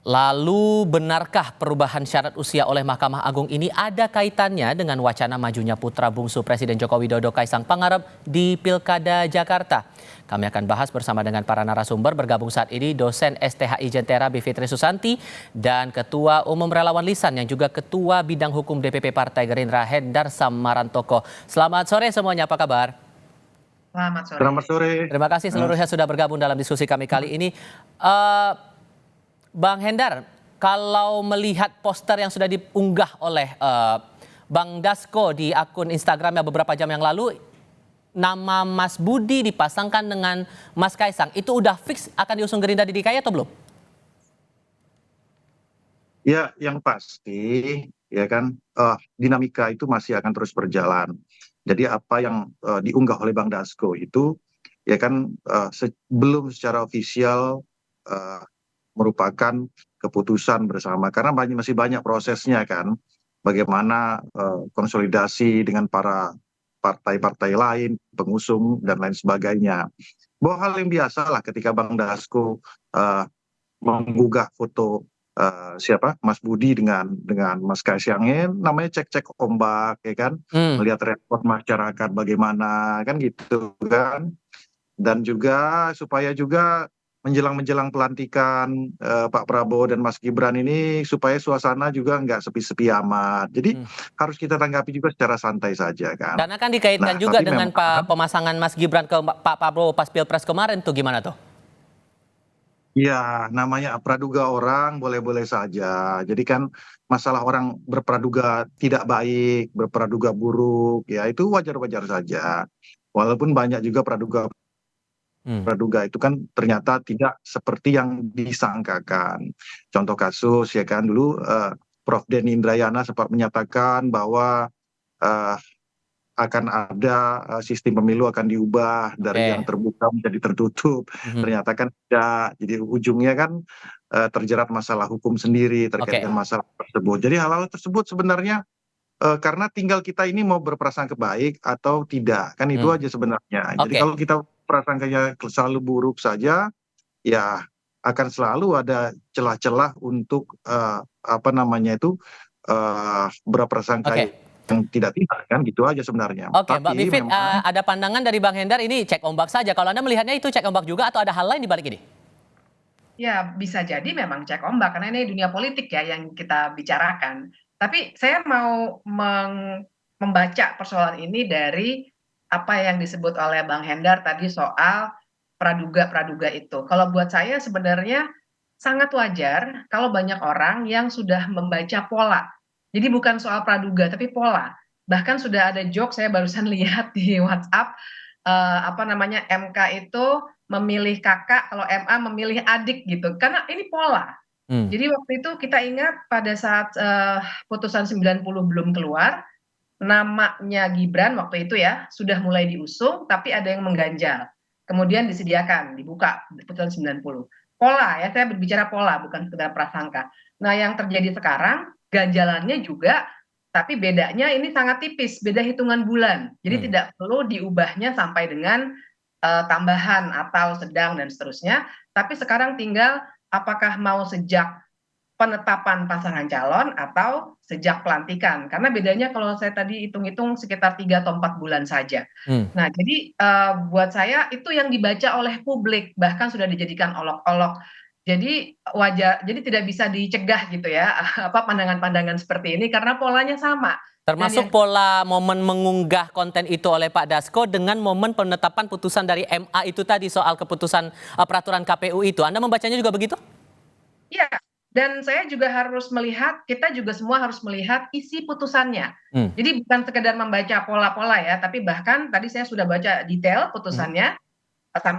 Lalu benarkah perubahan syarat usia oleh Mahkamah Agung ini ada kaitannya dengan wacana majunya putra bungsu Presiden Joko Widodo Kaisang Pangarep di Pilkada Jakarta? Kami akan bahas bersama dengan para narasumber. Bergabung saat ini dosen STHI Jentera Bivitri Susanti dan Ketua Umum Relawan Lisan yang juga Ketua Bidang Hukum DPP Partai Gerindra Hendar Samarantoko. Selamat sore semuanya, apa kabar? Selamat sore. Selamat sore. Terima kasih seluruhnya sudah bergabung dalam diskusi kami kali ini. Bang Hendar, kalau melihat poster yang sudah diunggah oleh Bang Dasko di akun Instagramnya beberapa jam yang lalu, nama Mas Budi dipasangkan dengan Mas Kaisang, itu udah fix akan diusung Gerindra di DKI atau belum? Ya, yang pasti ya kan dinamika itu masih akan terus berjalan. Jadi apa yang diunggah oleh Bang Dasko itu ya kan belum secara ofisial merupakan keputusan bersama karena masih banyak prosesnya kan, bagaimana konsolidasi dengan para partai-partai lain, pengusung dan lain sebagainya. Bahwa hal yang biasa lah ketika Bang Dasko menggugah foto Mas Budi dengan Mas Kaisang, namanya cek-cek ombak ya kan, melihat respon masyarakat bagaimana kan gitu kan, dan juga supaya juga menjelang pelantikan Pak Prabowo dan Mas Gibran ini supaya suasana juga nggak sepi-sepi amat. Jadi harus kita tanggapi juga secara santai saja kan. Karena kan dikaitkan juga dengan pemasangan Mas Gibran ke Pak Prabowo pas Pilpres kemarin tuh, gimana tuh? Ya, namanya praduga orang boleh-boleh saja. Jadi kan masalah orang berpraduga tidak baik, berpraduga buruk, ya itu wajar-wajar saja. Walaupun banyak juga praduga itu kan ternyata tidak seperti yang disangkakan. Contoh kasus ya kan dulu Prof. Denny Indrayana sempat menyatakan bahwa akan ada sistem pemilu akan diubah dari yang terbuka menjadi tertutup. Ternyata kan tidak. Jadi ujungnya kan terjerat masalah hukum sendiri terkait dengan masalah tersebut. Jadi hal-hal tersebut sebenarnya karena tinggal kita ini mau berprasangka baik atau tidak, kan itu aja sebenarnya. Jadi kalau kita prasangkanya selalu buruk saja, ya akan selalu ada celah-celah untuk berprasangka yang tidak kan gitu aja sebenarnya. Oke, Mbak Bivit, ada pandangan dari Bang Hendar ini cek ombak saja. Kalau Anda melihatnya itu cek ombak juga atau ada hal lain di balik ini? Ya, bisa jadi memang cek ombak karena ini dunia politik ya yang kita bicarakan. Tapi saya mau membaca persoalan ini dari apa yang disebut oleh Bang Hendar tadi soal praduga itu. Kalau buat saya sebenarnya sangat wajar kalau banyak orang yang sudah membaca pola. Jadi bukan soal praduga tapi pola. Bahkan sudah ada joke saya barusan lihat di WhatsApp MK itu memilih kakak, kalau MA memilih adik gitu. Karena ini pola. Jadi waktu itu kita ingat pada saat putusan 90 belum keluar, namanya Gibran waktu itu ya sudah mulai diusung tapi ada yang mengganjal. Kemudian disediakan, dibuka putusan 90. Pola ya, saya berbicara pola bukan sekedar prasangka. Nah, yang terjadi sekarang ganjalannya juga tapi bedanya ini sangat tipis, beda hitungan bulan. Jadi tidak perlu diubahnya sampai dengan tambahan atau sedang dan seterusnya. Tapi sekarang tinggal apakah mau sejak penetapan pasangan calon atau sejak pelantikan. Karena bedanya kalau saya tadi hitung-hitung sekitar 3 atau 4 bulan saja. Nah, jadi buat saya itu yang dibaca oleh publik, bahkan sudah dijadikan olok-olok. Jadi wajar, jadi tidak bisa dicegah gitu ya, pandangan-pandangan seperti ini karena polanya sama. Termasuk pola momen mengunggah konten itu oleh Pak Dasko dengan momen penetapan putusan dari MA itu tadi soal keputusan peraturan KPU itu. Anda membacanya juga begitu? Iya, dan saya juga harus melihat, kita juga semua harus melihat isi putusannya. Jadi bukan sekedar membaca pola-pola ya, tapi bahkan tadi saya sudah baca detail putusannya,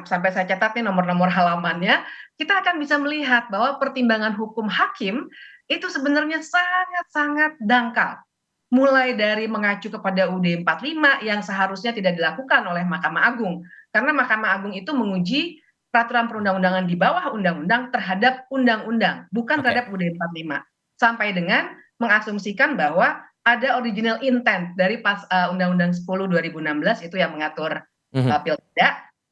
sampai saya catat nih nomor-nomor halamannya, kita akan bisa melihat bahwa pertimbangan hukum hakim itu sebenarnya sangat-sangat dangkal. Mulai dari mengacu kepada UUD 45 yang seharusnya tidak dilakukan oleh Mahkamah Agung. Karena Mahkamah Agung itu menguji peraturan perundang-undangan di bawah undang-undang terhadap undang-undang, bukan terhadap UUD 45. Sampai dengan mengasumsikan bahwa ada original intent dari Undang-Undang 10 2016 itu yang mengatur pilkada,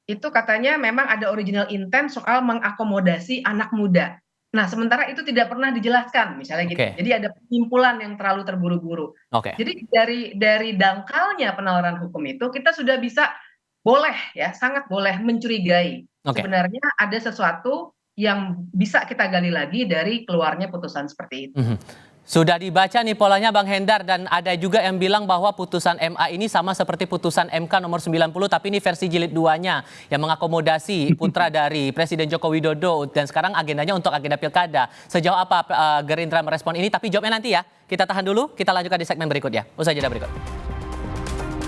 itu katanya memang ada original intent soal mengakomodasi anak muda. Nah, sementara itu tidak pernah dijelaskan, misalnya gitu. Oke. Jadi ada penyimpulan yang terlalu terburu-buru. Oke. Jadi dari dangkalnya penalaran hukum itu kita sudah bisa boleh ya, sangat boleh mencurigai. Oke. Sebenarnya ada sesuatu yang bisa kita gali lagi dari keluarnya putusan seperti itu. Sudah dibaca nih polanya Bang Hendar, dan ada juga yang bilang bahwa putusan MA ini sama seperti putusan MK nomor 90, tapi ini versi jilid 2-nya yang mengakomodasi putra dari Presiden Joko Widodo, dan sekarang agendanya untuk agenda pilkada. Sejauh apa Gerindra merespon ini? Tapi jawabnya nanti ya. Kita tahan dulu, kita lanjutkan di segmen berikutnya. Usai jeda berikut.